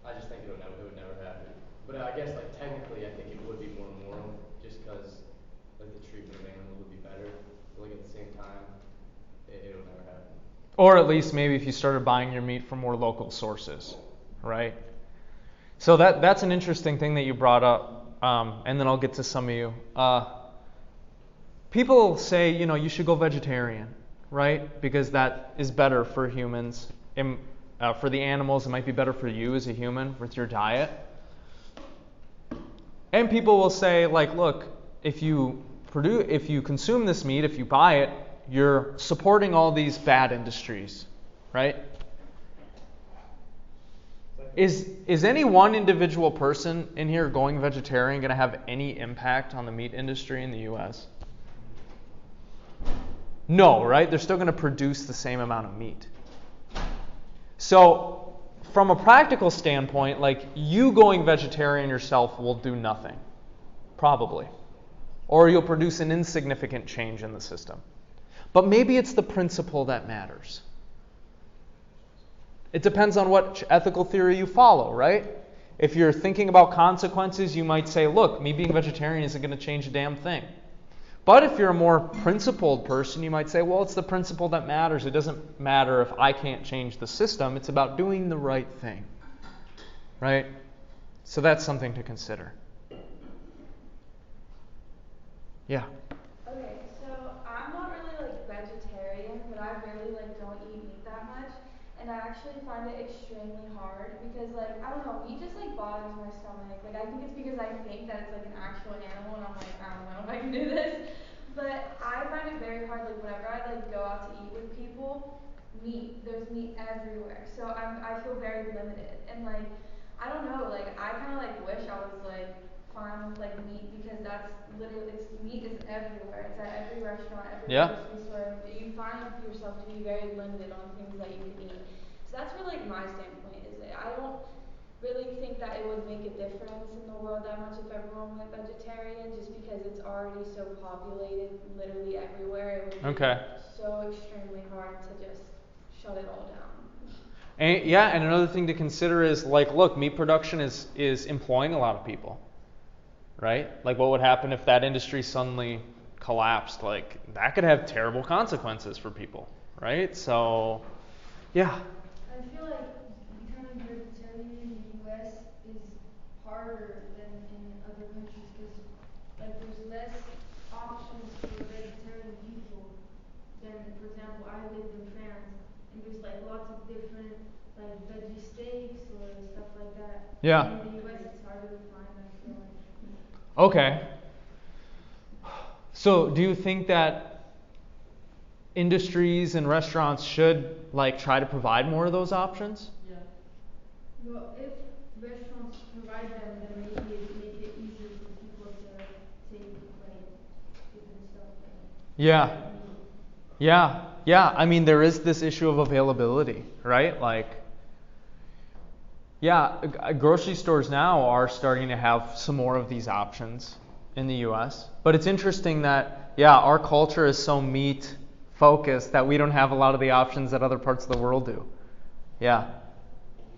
I just think it would never happen. But I guess technically I think it would be more moral just because the treatment of animals would be better. But at the same time, it'll never happen. Or at least maybe if you started buying your meat from more local sources, right? So that's an interesting thing that you brought up, and then I'll get to some of you. People say, you should go vegetarian, right? Because that is better for humans. For the animals, it might be better for you as a human with your diet. And people will say, look, if you consume this meat, if you buy it, you're supporting all these bad industries, right? Is any one individual person in here going vegetarian going to have any impact on the meat industry in the U.S.? No, right? They're still going to produce the same amount of meat. So, from a practical standpoint, you going vegetarian yourself will do nothing, probably. Or you'll produce an insignificant change in the system. But maybe it's the principle that matters. It depends on what ethical theory you follow, right? If you're thinking about consequences, you might say, look, me being vegetarian isn't going to change a damn thing. But if you're a more principled person, you might say, well, it's the principle that matters. It doesn't matter if I can't change the system. It's about doing the right thing. Right? So that's something to consider. Yeah. Okay, so I'm not really like vegetarian, but I really like don't eat meat that much, and I actually find it extremely hard because like I don't know, meat just like bothers my stomach. Like I think it's because I think that it's like an actual animal, and I'm like I don't know if I can do this, but I find it very hard. Like whenever I like go out to eat with people, there's meat everywhere, so I feel very limited, and like I don't know, like I kind of like wish I was like fine with like meat because that's literally meat is everywhere. It's at every restaurant, every grocery store. You find yourself to be very limited on things that you can eat. So that's where like my standpoint is. I don't really think that it would make a difference in the world that much if everyone went vegetarian, just because it's already so populated, literally everywhere. It would be so extremely hard to just shut it all down. And, and another thing to consider is like, look, meat production is employing a lot of people. Right? Like what would happen if that industry suddenly collapsed? Like that could have terrible consequences for people, right? So, yeah. I feel like becoming vegetarian in the U.S. is harder than in other countries because like there's less options for vegetarian people than, for example, I lived in France and there's like lots of different like veggie steaks or stuff like that. Yeah. In the U.S. it's harder to find, I feel like. Okay. So do you think that industries and restaurants should like try to provide more of those options? Yeah. Well, if restaurants provide them, then maybe it make it easier for people to take like different stuff. Yeah. Yeah. Yeah. I mean, there is this issue of availability, right? Like, yeah, grocery stores now are starting to have some more of these options in the U.S. But it's interesting that, yeah, our culture is so meat focused that we don't have a lot of the options that other parts of the world do. Yeah,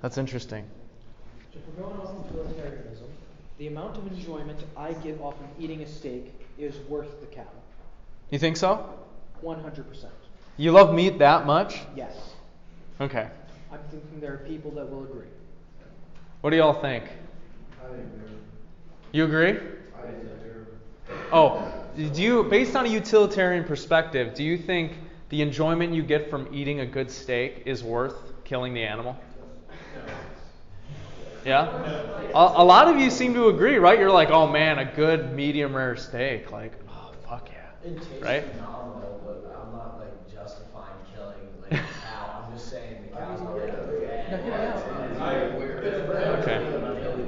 that's interesting. So if we're going off utilitarianism, the amount of enjoyment I get off of eating a steak is worth the cow. You think so? 100%. You love meat that much? Yes. Okay. I'm thinking there are people that will agree. What do y'all think? I agree. You agree? I agree. Oh, do you, based on a utilitarian perspective, do you think the enjoyment you get from eating a good steak is worth killing the animal? Yeah? A lot of you seem to agree, right? You're like, oh man, a good medium rare steak. Like, oh, fuck yeah. It tastes right? phenomenal, but I'm not like justifying killing like a cow. I'm just saying the cow's already dead. Okay.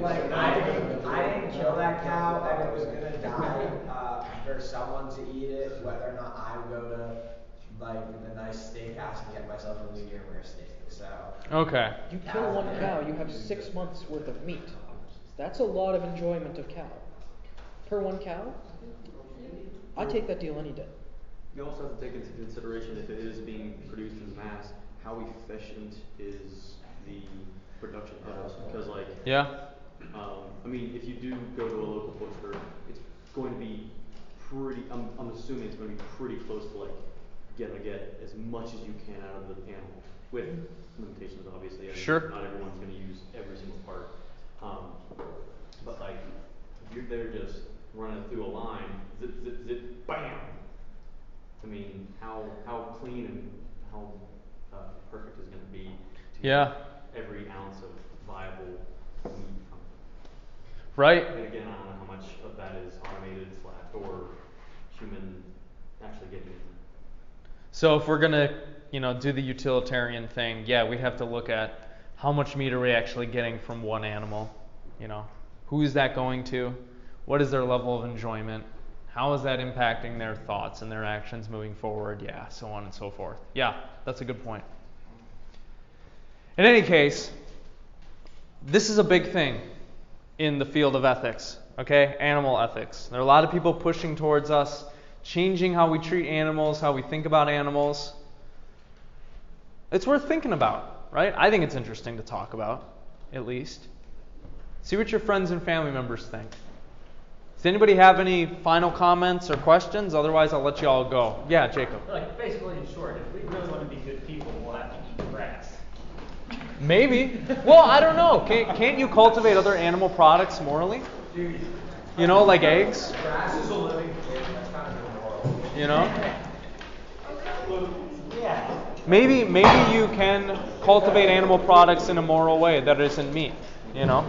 Like I didn't kill that cow, and it was gonna die for someone to eat it. Whether or not I would go to like the nice steakhouse and get myself a medium rare steak. So. Okay. You kill one cow, you have 6 months worth of meat. That's a lot of enjoyment of cow. Per one cow, I take that deal any day. You also have to take into consideration if it is being produced in mass, how efficient is the production process? Because like, I mean, if you do go to a local butcher, it's going to be pretty. I'm assuming it's going to be pretty close to like get as much as you can out of the animal, with limitations obviously. I mean, sure. Not everyone's going to use every single part, but like if you're there just running through a line, zip zip zip, bam. I mean, how clean and how perfect is going to be to every ounce of viable meat from it. Right. And again, I don't know how much of that is automated / or human actually getting in there. So if we're gonna, do the utilitarian thing, we'd have to look at how much meat are we actually getting from one animal. Who is that going to? What is their level of enjoyment? How is that impacting their thoughts and their actions moving forward? Yeah, so on and so forth. Yeah, that's a good point. In any case, this is a big thing in the field of ethics, okay? Animal ethics. There are a lot of people pushing towards us, changing how we treat animals, how we think about animals. It's worth thinking about, right? I think it's interesting to talk about, at least. See what your friends and family members think. Does anybody have any final comments or questions? Otherwise, I'll let you all go. Yeah, Jacob. Like, basically, in short, if we really want to be good people, we'll have to eat grass. Maybe. Well, I don't know. Can't you cultivate other animal products morally? You know, like eggs? Grass is a living thing, that's kind of immoral. You know? Yeah. Maybe you can cultivate animal products in a moral way that isn't meat, you know?